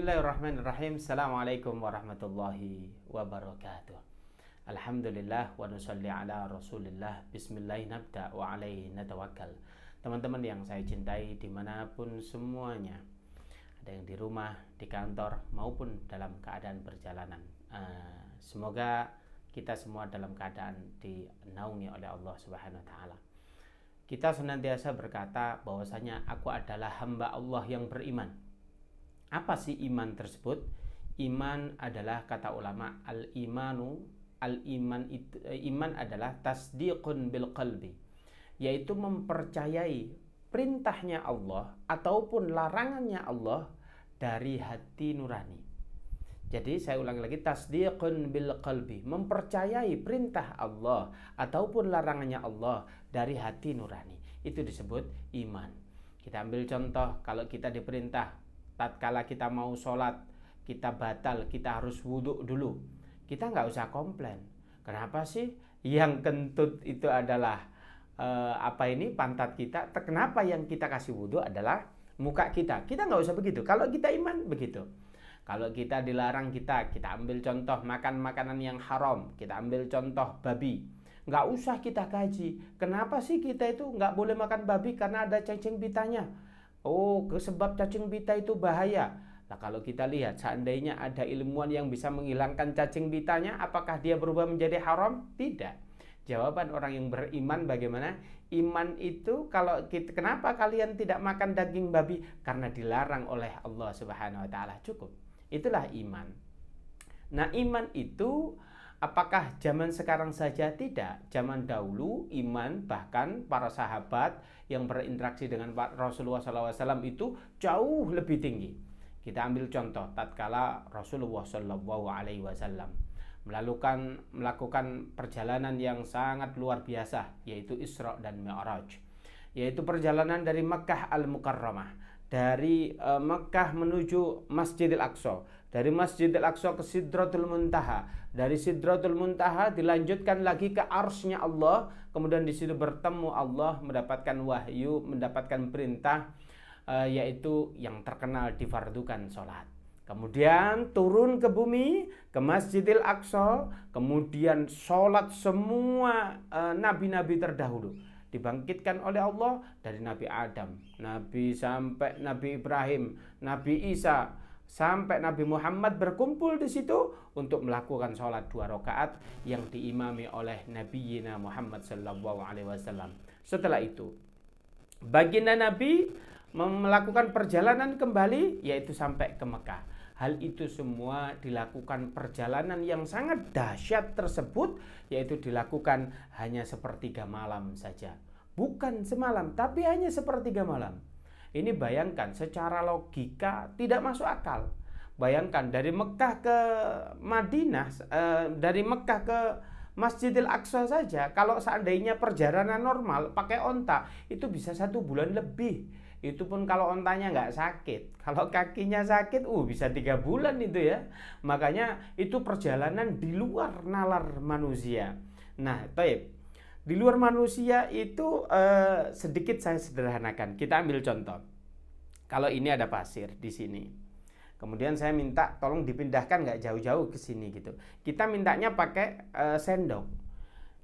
Bismillahirrahmanirrahim. Assalamualaikum warahmatullahi wabarakatuh. Alhamdulillah wa nusalli ala rasulillah. Bismillah nabda wa alaihi natawakkal. Teman-teman yang saya cintai dimanapun semuanya, ada yang di rumah, di kantor, maupun dalam keadaan perjalanan, semoga kita semua dalam keadaan dinaungi oleh Allah Subhanahu wa Ta'ala. Kita senantiasa berkata bahwasanya aku adalah hamba Allah yang beriman. Apa sih iman tersebut? Iman adalah, kata ulama, iman adalah tasdiqun bil qalbi, yaitu mempercayai perintahnya Allah ataupun larangannya Allah dari hati nurani. Jadi saya ulangi lagi, tasdiqun bil qalbi, mempercayai perintah Allah ataupun larangannya Allah dari hati nurani. Itu disebut iman. Kita ambil contoh, kalau kita diperintah tatkala kita mau sholat, kita batal, kita harus wudhu dulu. Kita nggak usah komplain. Kenapa sih yang kentut itu adalah pantat kita? Kenapa yang kita kasih wudhu adalah muka kita? Kita nggak usah begitu. Kalau kita iman begitu. Kalau kita dilarang, kita ambil contoh makan makanan yang haram. Kita ambil contoh babi. Nggak usah kita kaji. Kenapa sih kita itu nggak boleh makan babi? Karena ada cacing pitanya. Oh, sebab cacing pita itu bahaya. Nah, kalau kita lihat seandainya ada ilmuwan yang bisa menghilangkan cacing pitanya, apakah dia berubah menjadi haram? Tidak. Jawaban orang yang beriman bagaimana? Iman itu, kenapa kalian tidak makan daging babi? Karena dilarang oleh Allah Subhanahu wa Ta'ala. Cukup. Itulah iman. Nah, iman itu apakah zaman sekarang saja? Tidak. Zaman dahulu iman, bahkan para sahabat yang berinteraksi dengan Rasulullah SAW itu jauh lebih tinggi. Kita ambil contoh tatkala Rasulullah SAW melakukan perjalanan yang sangat luar biasa, yaitu Isra dan Mi'raj, yaitu perjalanan dari Makkah Al-Mukarramah, dari Makkah menuju Masjidil Aqsa, dari Masjidil Aqsa ke Sidratul Muntaha, dari Sidratul Muntaha dilanjutkan lagi ke arsy-Nya Allah, kemudian di situ bertemu Allah, mendapatkan wahyu, mendapatkan perintah, yaitu yang terkenal difardukan sholat. Kemudian turun ke bumi, ke Masjidil Aqsa, kemudian sholat semua nabi-nabi terdahulu. Dibangkitkan oleh Allah dari Nabi Adam, Nabi sampai Nabi Ibrahim, Nabi Isa, sampai Nabi Muhammad berkumpul di situ untuk melakukan sholat 2 rakaat yang diimami oleh Nabi Muhammad SAW. Setelah itu, baginda Nabi melakukan perjalanan kembali, yaitu sampai ke Mekah. Hal itu semua dilakukan perjalanan yang sangat dahsyat tersebut, yaitu dilakukan hanya sepertiga malam saja. Bukan semalam, tapi hanya sepertiga malam. Ini bayangkan, secara logika tidak masuk akal. Bayangkan dari Mekah ke Madinah, dari Mekah ke Masjidil Aqsa saja, kalau seandainya perjalanan normal pakai onta, itu bisa 1 bulan lebih. Itu pun kalau ontanya nggak sakit. Kalau kakinya sakit, bisa 3 bulan itu ya. Makanya itu perjalanan di luar nalar manusia. Nah, di luar manusia itu sedikit saya sederhanakan. Kita ambil contoh. Kalau ini ada pasir di sini. Kemudian saya minta tolong dipindahkan nggak jauh-jauh ke sini gitu. Kita mintanya pakai sendok.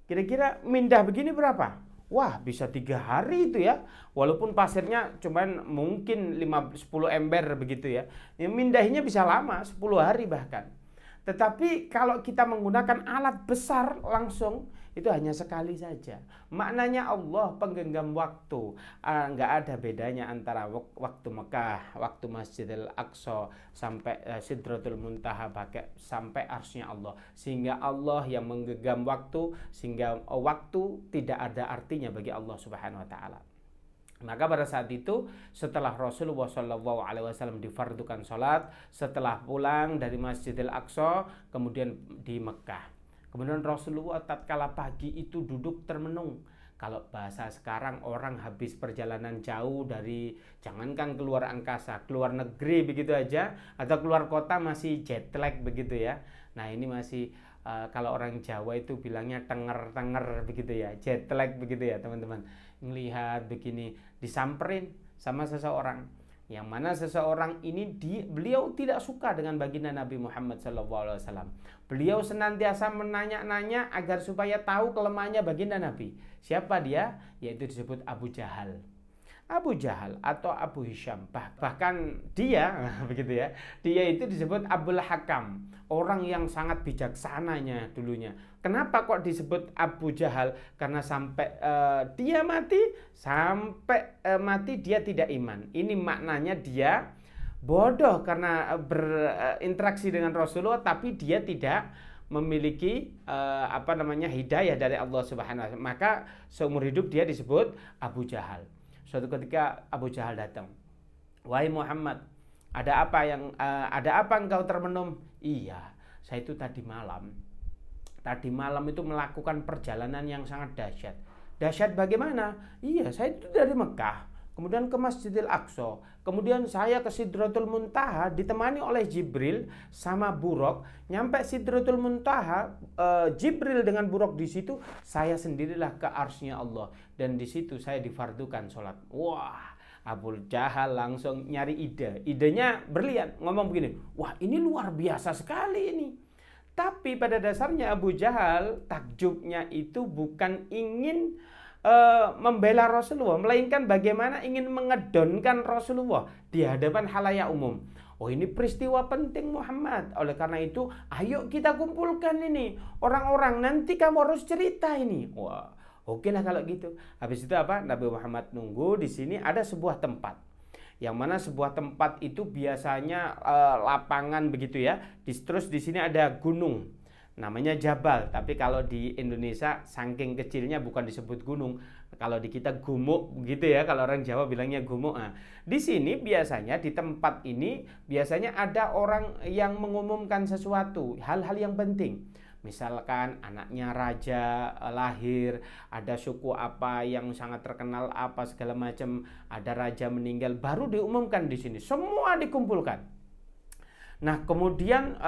Kira-kira mindah begini berapa? Wah, bisa 3 hari itu ya. Walaupun pasirnya cuman mungkin 10 ember begitu ya. Mindahnya bisa lama, 10 hari bahkan. Tetapi kalau kita menggunakan alat besar langsung, itu hanya sekali saja. Maknanya Allah penggenggam waktu. Nggak ada bedanya antara waktu Mekah, waktu Masjidil Aqsa, sampai Sidratul Muntaha, sampai arsy-Nya Allah. Sehingga Allah yang menggenggam waktu, sehingga waktu tidak ada artinya bagi Allah Subhanahu wa Ta'ala. Maka pada saat itu, setelah Rasulullah SAW difardukan sholat, setelah pulang dari Masjidil Aqsa, kemudian di Mekah, kemudian Rasulullah tatkala pagi itu duduk termenung. Kalau bahasa sekarang, orang habis perjalanan jauh dari, jangankan keluar angkasa, keluar negeri begitu aja, atau keluar kota masih jet lag begitu ya. Nah, ini masih kalau orang Jawa itu bilangnya tenger-tenger begitu ya, jet lag begitu ya teman-teman. Melihat begini, disamperin sama seseorang. Yang mana seseorang ini beliau tidak suka dengan baginda Nabi Muhammad SAW. Beliau senantiasa menanya-nanya agar supaya tahu kelemahannya baginda Nabi. Siapa dia? Yaitu disebut Abu Jahal. Abu Jahal atau Abu Hisham, bahkan dia begitu ya, dia itu disebut Abul Hakam, orang yang sangat bijaksananya dulunya. Kenapa kok disebut Abu Jahal? Karena sampai dia mati dia tidak iman. Ini maknanya dia bodoh karena berinteraksi dengan Rasulullah, tapi dia tidak memiliki hidayah dari Allah Subhanahu wa taala. Maka seumur hidup dia disebut Abu Jahal. Suatu ketika Abu Jahal datang, "Wahai Muhammad, ada apa engkau termenung?" "Iya, saya itu tadi malam itu melakukan perjalanan yang sangat dahsyat." "Dahsyat bagaimana?" "Iya, saya itu dari Mekah, kemudian ke Masjidil Aqsa, kemudian saya ke Sidratul Muntaha ditemani oleh Jibril sama Buraq. Nyampe Sidratul Muntaha, Jibril dengan Buraq di situ, saya sendirilah ke arsy-Nya Allah, dan di situ saya difardukan sholat." Wah, Abu Jahal langsung nyari idenya berlian, ngomong begini, "Wah, ini luar biasa sekali ini." Tapi pada dasarnya Abu Jahal takjubnya itu bukan ingin membela Rasulullah, melainkan bagaimana ingin mengedonkan Rasulullah di hadapan khalayak umum. Oh, ini peristiwa penting Muhammad, oleh karena itu ayo kita kumpulkan ini orang-orang, nanti kamu harus cerita ini. Wah, oke lah kalau gitu. Habis itu apa? Nabi Muhammad nunggu di sini ada sebuah tempat, yang mana sebuah tempat itu biasanya lapangan begitu ya. Terus di sini ada gunung, namanya Jabal, tapi kalau di Indonesia saking kecilnya bukan disebut gunung, kalau di kita gumuk gitu ya, kalau orang Jawa bilangnya gumuk. Nah, di sini biasanya di tempat ini biasanya ada orang yang mengumumkan sesuatu, hal-hal yang penting. Misalkan anaknya raja lahir, ada suku apa yang sangat terkenal apa segala macam, ada raja meninggal, baru diumumkan di sini. Semua dikumpulkan. Nah, kemudian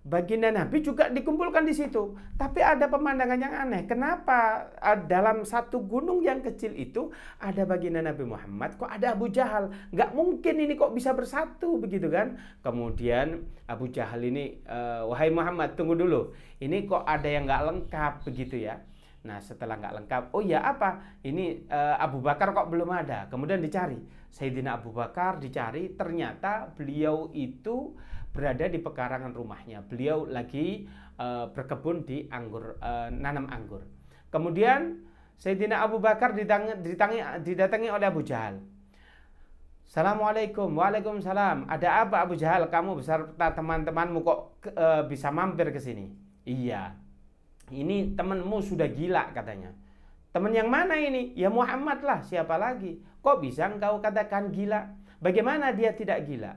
baginda Nabi juga dikumpulkan di situ. Tapi ada pemandangan yang aneh. Kenapa dalam satu gunung yang kecil itu ada baginda Nabi Muhammad, kok ada Abu Jahal? Nggak mungkin ini kok bisa bersatu begitu kan? Kemudian Abu Jahal ini, "Wahai Muhammad, tunggu dulu. Ini kok ada yang nggak lengkap begitu ya?" Nah, setelah nggak lengkap, "Oh ya apa? Ini Abu Bakar kok belum ada?" Kemudian dicari. Sayyidina Abu Bakar dicari, ternyata beliau itu berada di pekarangan rumahnya. Beliau lagi berkebun di nanam anggur. Kemudian Sayyidina Abu Bakar didatangi oleh Abu Jahal. "Assalamualaikum." "Waalaikumsalam. Ada apa Abu Jahal? Kamu beserta teman-temanmu kok bisa mampir ke sini?" "Iya, ini temanmu sudah gila," katanya. "Teman yang mana ini?" "Ya Muhammad lah, siapa lagi?" "Kok bisa engkau katakan gila? Bagaimana dia tidak gila?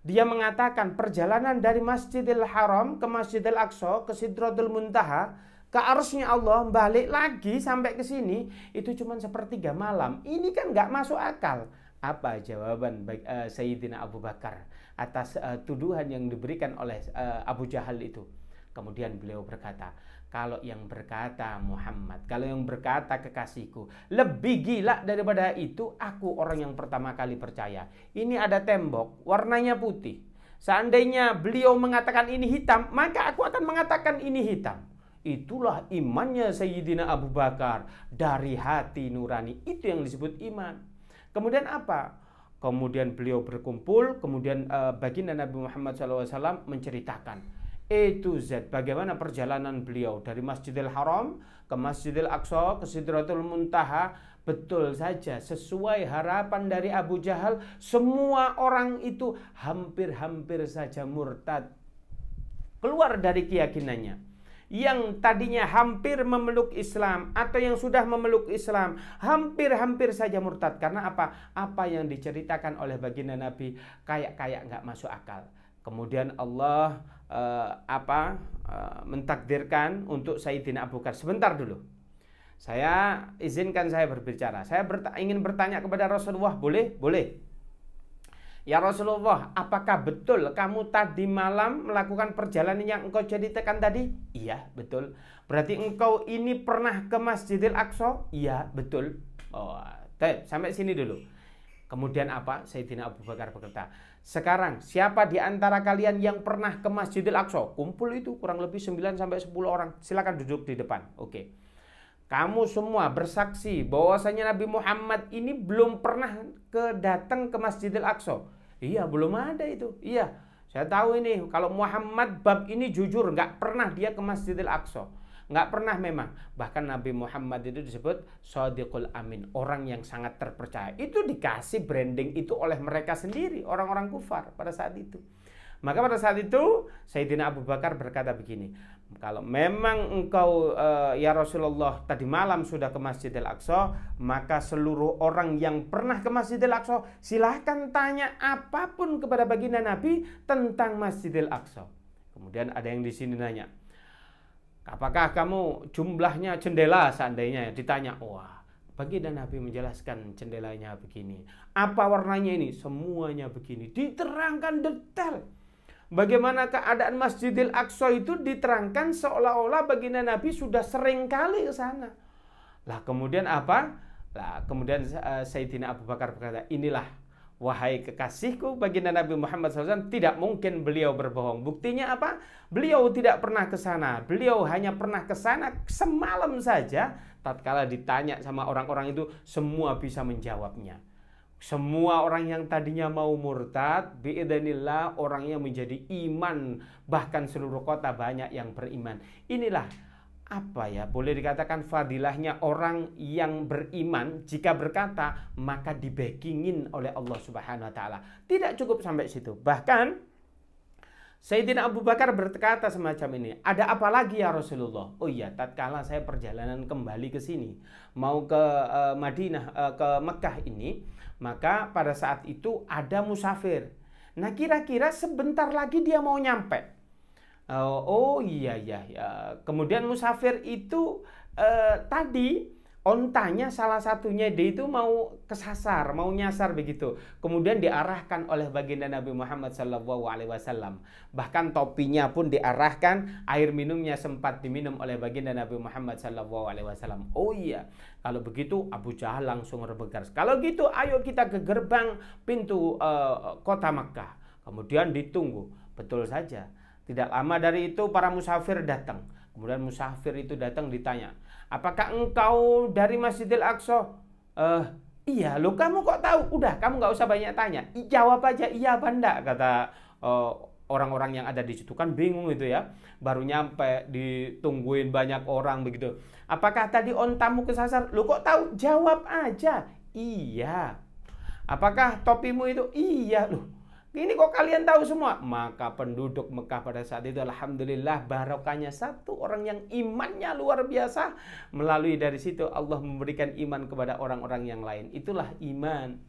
Dia mengatakan perjalanan dari Masjidil Haram ke Masjidil Aqsa ke Sidratul Muntaha ke arsy-Nya Allah, balik lagi sampai ke sini itu cuma sepertiga malam. Ini kan nggak masuk akal." Apa jawaban Sayyidina Abu Bakar atas tuduhan yang diberikan oleh Abu Jahal itu? Kemudian beliau berkata, "Kalau yang berkata Muhammad, kalau yang berkata kekasihku lebih gila daripada itu, aku orang yang pertama kali percaya. Ini ada tembok, warnanya putih. Seandainya beliau mengatakan ini hitam, maka aku akan mengatakan ini hitam." Itulah imannya Sayyidina Abu Bakar, dari hati nurani. Itu yang disebut iman. Kemudian apa? Kemudian beliau berkumpul, kemudian baginda Nabi Muhammad SAW menceritakan to Z bagaimana perjalanan beliau dari Masjidil Haram ke Masjidil Aqsa ke Sidratul Muntaha. Betul saja, sesuai harapan dari Abu Jahal, semua orang itu hampir-hampir saja murtad, keluar dari keyakinannya. Yang tadinya hampir memeluk Islam atau yang sudah memeluk Islam hampir-hampir saja murtad. Karena apa? Apa yang diceritakan oleh baginda Nabi kayak nggak masuk akal. Kemudian Allah mentakdirkan untuk Sayyidina Abu Bakar. Sebentar dulu, izinkan saya berbicara. Saya ingin bertanya kepada Rasulullah, boleh? Boleh. "Ya Rasulullah, apakah betul kamu tadi malam melakukan perjalanan yang engkau ceritakan tadi?" "Iya, betul." "Berarti engkau ini pernah ke Masjidil Aqsa?" "Iya, betul." Oh, sampai sini dulu. Kemudian apa? Sayyidina Abu Bakar berkata, sekarang siapa di antara kalian yang pernah ke Masjidil Aqsa? Kumpul itu kurang lebih 9 sampai 10 orang. Silakan duduk di depan. Oke. Kamu semua bersaksi bahwasanya Nabi Muhammad ini belum pernah datang ke Masjidil Aqsa. Iya, belum ada itu. Iya, saya tahu ini. Kalau Muhammad bab ini jujur, nggak pernah dia ke Masjidil Aqsa. Nggak pernah memang. Bahkan Nabi Muhammad itu disebut Shadiqul Amin, orang yang sangat terpercaya. Itu dikasih branding itu oleh mereka sendiri, orang-orang kufar pada saat itu. Maka pada saat itu Sayyidina Abu Bakar berkata begini, kalau memang engkau ya Rasulullah tadi malam sudah ke Masjidil Aqsa, maka seluruh orang yang pernah ke Masjidil Aqsa silahkan tanya apapun kepada baginda Nabi tentang Masjidil Aqsa. Kemudian ada yang di sini nanya, apakah kamu jumlahnya jendela seandainya ditanya? Wah, baginda Nabi menjelaskan jendelanya begini. Apa warnanya ini? Semuanya begini. Diterangkan detail. Bagaimana keadaan Masjidil Aqsa itu diterangkan seolah-olah baginda Nabi sudah sering kali ke sana. Lah kemudian apa? Lah kemudian Sayyidina Abu Bakar berkata, inilah wahai kekasihku baginda Nabi Muhammad SAW, tidak mungkin beliau berbohong. Buktinya apa? Beliau tidak pernah ke sana. Beliau hanya pernah ke sana semalam saja. Tatkala ditanya sama orang-orang itu, semua bisa menjawabnya. Semua orang yang tadinya mau murtad, biidznillah orangnya menjadi iman. Bahkan seluruh kota banyak yang beriman. Inilah apa ya, boleh dikatakan fadilahnya orang yang beriman. Jika berkata maka dibackingin oleh Allah Subhanahu wa taala. Tidak cukup sampai situ. Bahkan Sayyidina Abu Bakar berkata semacam ini, ada apa lagi ya Rasulullah? Oh iya, tatkala saya perjalanan kembali ke sini, mau ke Madinah, ke Mekah ini, maka pada saat itu ada musafir. Nah kira-kira sebentar lagi dia mau nyampe. Oh iya. Kemudian musafir itu tadi ontanya salah satunya dia itu mau kesasar, mau nyasar begitu. Kemudian diarahkan oleh baginda Nabi Muhammad SAW. Bahkan topinya pun diarahkan, air minumnya sempat diminum oleh baginda Nabi Muhammad SAW. Oh iya, kalau begitu Abu Jahal langsung bergegas. Kalau gitu ayo kita ke gerbang pintu kota Makkah. Kemudian ditunggu. Betul saja. Tidak lama dari itu para musafir datang. Kemudian musafir itu datang ditanya, apakah engkau dari Masjidil Aqsa? Iya, lo kamu kok tahu? Udah, kamu nggak usah banyak tanya. Jawab aja iya apa enggak, kata orang-orang yang ada di situ. Kan bingung itu ya. Baru nyampe, ditungguin banyak orang begitu. Apakah tadi ontamu kesasar? Lo kok tahu? Jawab aja. Iya. Apakah topimu itu? Iya. Loh, ini kok kalian tahu semua? Maka penduduk Mekah pada saat itu alhamdulillah barokahnya satu orang yang imannya luar biasa. Melalui dari situ Allah memberikan iman kepada orang-orang yang lain. Itulah iman.